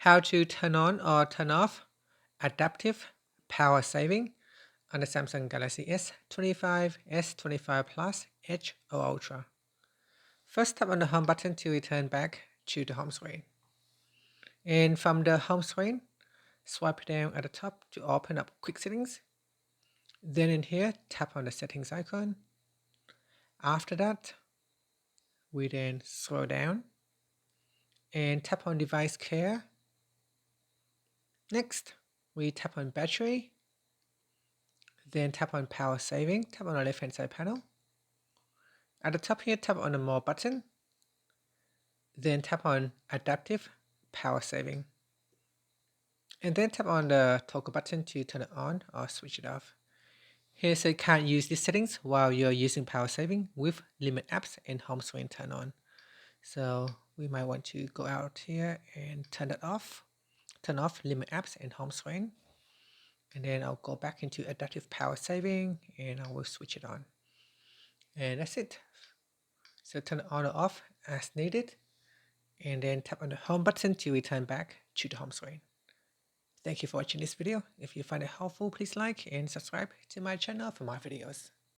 How to turn on or turn off adaptive power saving on the Samsung Galaxy S25, S25 Plus, Edge or Ultra. First, tap on the home button to return back to the home screen. And from the home screen, swipe down at the top to open up quick settings. Then in here, tap on the settings icon. After that, we then scroll down and tap on device care. Next, we tap on battery. Then tap on power saving, tap on the left hand side panel. At the top here, tap on the more button. Then tap on adaptive power saving. And then tap on the toggle button to turn it on or switch it off. Here, so you can't use these settings while you're using power saving with limit apps and home screen turn on. So we might want to go out here and turn it off. Turn off limit apps and home screen. And then I'll go back into adaptive power saving and I will switch it on. And that's it. So turn it on or off as needed. And then tap on the home button to return back to the home screen. Thank you for watching this video. If you find it helpful, please like and subscribe to my channel for more videos.